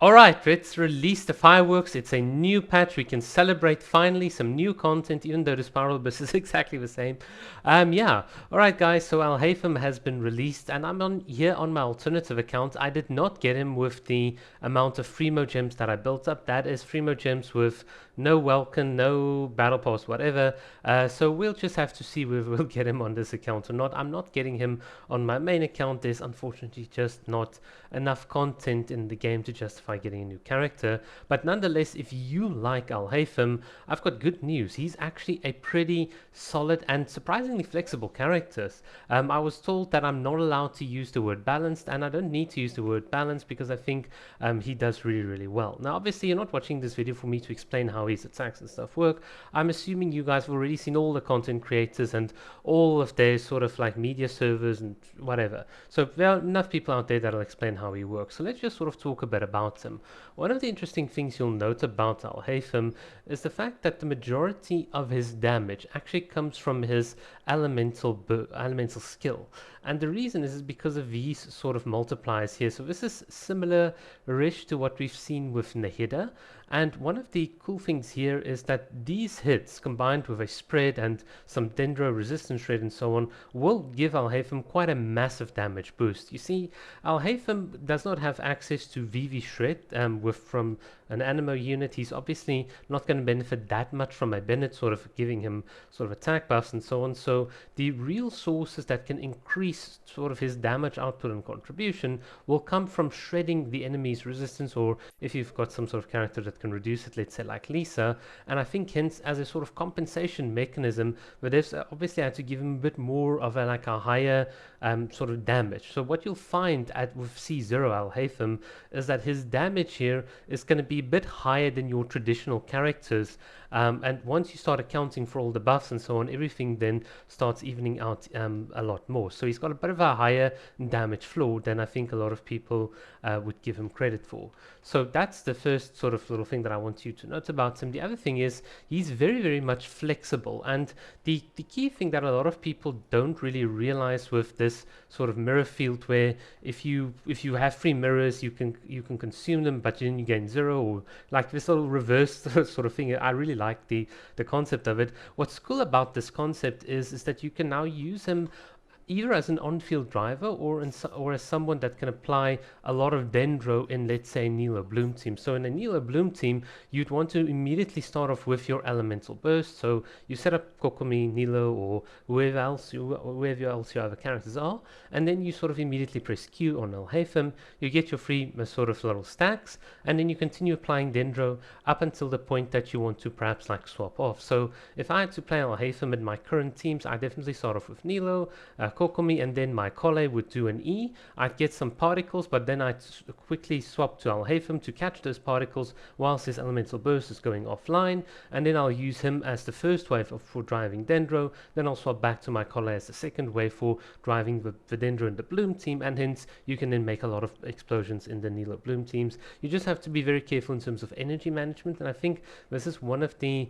Alright, let's release the fireworks. It's a new patch. We can celebrate finally some new content, even though the Spiral Abyss is exactly the same. Yeah. Alright, guys, so Alhaitham has been released, and I'm on here on my alternative account. I did not get him with the amount of Freemo gems that I built up. That is Freemo gems with no Welkin, no Battle Pass, whatever. So we'll just have to see whether we'll get him on this account or not. I'm not getting him on my main account. There's unfortunately just not enough content in the game to justify getting a new character. But nonetheless, if you like Alhaitham, I've got good news. He's actually a pretty solid and surprisingly flexible character. I was told that I'm not allowed to use the word balanced, and I don't need to use the word balanced because I think he does really, really well. Now, obviously, you're not watching this video for me to explain how his attacks and stuff work. I'm assuming you guys have already seen all the content creators and all of their sort of like media servers and whatever. So there are enough people out there that'll explain how he works. So let's just sort of talk a bit about him. One of the interesting things you'll note about Alhaitham is the fact that the majority of his damage actually comes from his elemental skill. And the reason is because of these sort of multipliers here. So this is similar-ish to what we've seen with Nahida. And one of the cool things here is that these hits, combined with a spread and some dendro resistance shred and so on, will give Alhaitham quite a massive damage boost. You see, Alhaitham does not have access to VV shred from an Animo unit. He's obviously not going to benefit that much from a Bennett sort of giving him sort of attack buffs and so on. So the real sources that can increase sort of his damage output and contribution will come from shredding the enemy's resistance, or if you've got some sort of character that can reduce it, let's say like Lisa. And I think hence as a sort of compensation mechanism, but they've obviously had to give him a bit more of a higher sort of damage. So what you'll find with C0 Alhaitham is that his damage here is going to be a bit higher than your traditional characters. And once you start accounting for all the buffs and so on, everything then starts evening out a lot more. So he's got a bit of a higher damage floor than I think a lot of people would give him credit for. So that's the first sort of little thing that I want you to note about him. The other thing is he's very, very much flexible. And the key thing that a lot of people don't really realize with this sort of mirror field, where if you have free mirrors, you can consume them, but then you gain 0, or like this little reverse sort of thing. I really like the concept of it. What's cool about this concept is that you can now use him either as an on-field driver or as someone that can apply a lot of dendro in, let's say, Nilo Bloom team. So in a Nilo Bloom team, you'd want to immediately start off with your elemental burst. So you set up Kokomi, Nilo, or whoever else your other characters are, and then you sort of immediately press Q on Alhaitham. You get your free sort of little stacks, and then you continue applying dendro up until the point that you want to perhaps like swap off. So if I had to play Alhaitham in my current teams, I definitely start off with Nilo, Kokomi, and then my Kole would do an E. I'd get some particles, but then I'd quickly swap to Alhaitham to catch those particles whilst his elemental burst is going offline, and then I'll use him as the first wave for driving dendro. Then I'll swap back to my Kole as the second wave for driving the dendro in the Bloom team, and hence you can then make a lot of explosions in the Nilo Bloom teams. You just have to be very careful in terms of energy management, and I think this is one of the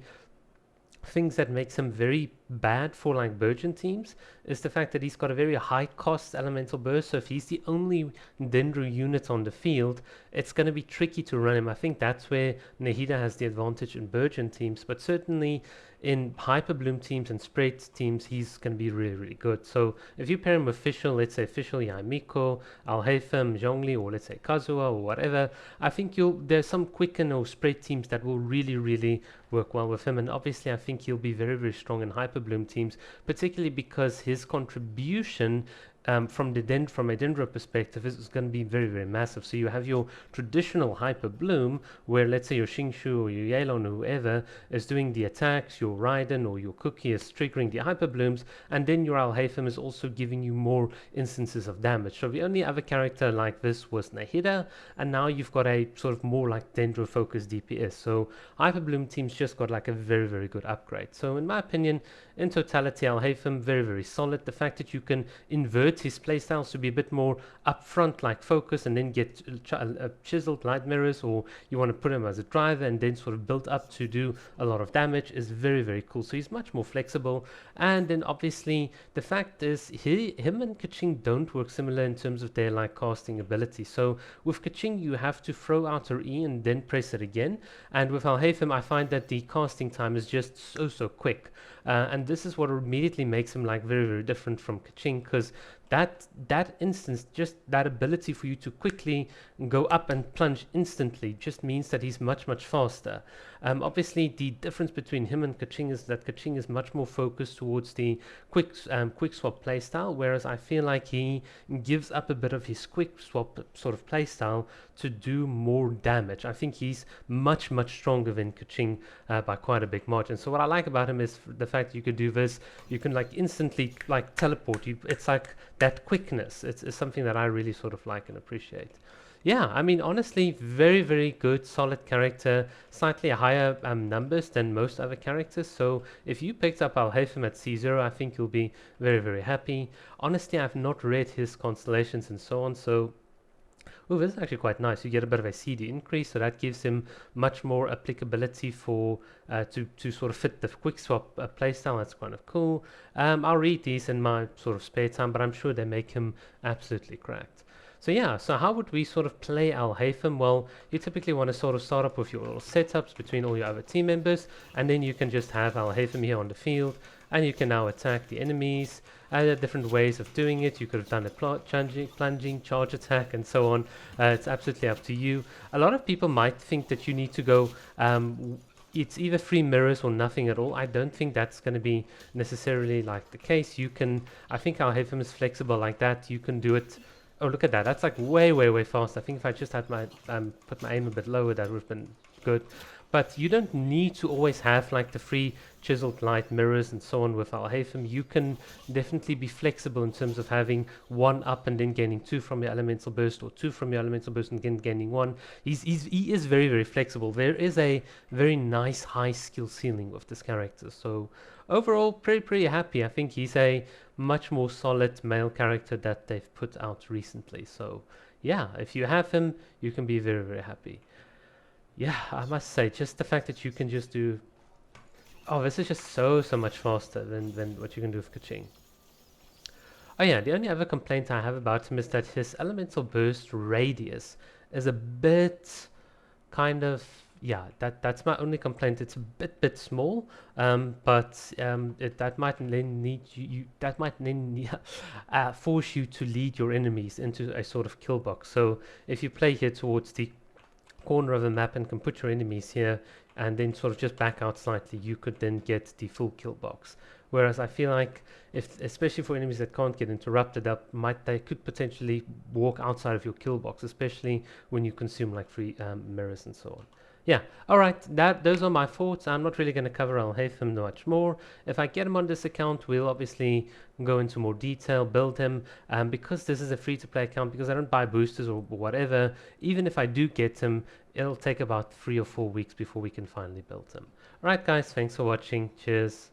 things that makes him very bad for like Burgeon teams, is the fact that he's got a very high cost elemental burst. So if he's the only dendro unit on the field, it's going to be tricky to run him. I think that's where Nahida has the advantage in Burgeon teams, but certainly in Hyper Bloom teams and Spread teams, he's going to be really, really good. So if you pair him with Official, let's say Official Yaimiko, Alhaitham, Zhongli, or let's say Kazuha or whatever, I think there's some Quicken or Spread teams that will really, really work well with him. And obviously I think he'll be very, very strong in Hyper Bloom teams, particularly because his contribution from a dendro perspective is going to be very, very massive. So you have your traditional Hyper Bloom, where let's say your Shingshu or your Yeilon or whoever is doing the attacks, your Raiden or your Cookie is triggering the Hyper Blooms, and then your Alhaitham is also giving you more instances of damage. So the only other character like this was Nahida, and now you've got a sort of more like dendro focused DPS. So Hyper Bloom teams just got like a very, very good upgrade. So in my opinion, in totality, Alhaitham very, very solid. The fact that you can invert it his playstyles to be a bit more upfront, like focus, and then get chiseled light mirrors, or you want to put him as a driver and then sort of build up to do a lot of damage, is very, very cool. So he's much more flexible. And then obviously the fact is him and Keqinq don't work similar in terms of their like casting ability. So with Keqinq you have to throw out her E and then press it again, and with Alhaitham I find that the casting time is just so quick, and this is what immediately makes him like very, very different from Keqinq, because that instance, just that ability for you to quickly go up and plunge instantly, just means that he's much faster. Obviously the difference between him and Keqinq is that Keqinq is much more focused towards the quick swap playstyle, whereas I feel like he gives up a bit of his quick swap sort of playstyle to do more damage. I think he's much stronger than Keqinq by quite a big margin. So what I like about him is the fact that you can do this, you can like instantly like teleport. It's like that quickness. It's something that I really sort of like and appreciate. Yeah, I mean, honestly, very good, solid character, slightly higher numbers than most other characters. So if you picked up Alhaitham at C0, I think you'll be very happy. Honestly, I've not read his constellations and so on, so oh, this is actually quite nice. You get a bit of a CD increase, so that gives him much more applicability for to sort of fit the quick swap playstyle. That's kind of cool. I'll read these in my sort of spare time, but I'm sure they make him absolutely cracked. So yeah, so how would we sort of play Alhaitham? Well, you typically want to sort of start up with your little setups between all your other team members, and then you can just have Alhaitham here on the field, and you can now attack the enemies. There are different ways of doing it. You could have done a plunging, charge attack, and so on. It's absolutely up to you. A lot of people might think that you need to go it's either 3 mirrors or nothing at all. I don't think that's going to be necessarily like the case. You can, I think Alhaitham is flexible like that. You can do it. Oh, look at that. That's like way fast. I think if I just had my put my aim a bit lower, that would have been good. But you don't need to always have like the 3 chiseled light mirrors and so on with Alhaitham. You can definitely be flexible in terms of having 1 up and then gaining 2 from your elemental burst, or 2 from your elemental burst and then gaining 1. He is very flexible. There is a very nice high skill ceiling with this character. So overall, pretty happy. I think he's a much more solid male character that they've put out recently. So yeah, if you have him, you can be very happy. Yeah, I must say, just the fact that you can just do... Oh, this is just so much faster than what you can do with Keqinq. Oh yeah, the only other complaint I have about him is that his elemental burst radius is a bit kind of... Yeah, that's my only complaint. It's a bit small, but that might then need that might then force you to lead your enemies into a sort of kill box. So if you play here towards the corner of the map and can put your enemies here and then sort of just back out slightly, you could then get the full kill box. Whereas I feel like, if especially for enemies that can't get interrupted up, they could potentially walk outside of your kill box, especially when you consume like 3 mirrors and so on. Yeah, alright, those are my thoughts. I'm not really going to cover Alhaitham much more. If I get him on this account, we'll obviously go into more detail, build him, because this is a free-to-play account, because I don't buy boosters or whatever. Even if I do get him, it'll take about 3 or 4 weeks before we can finally build him. Alright guys, thanks for watching. Cheers.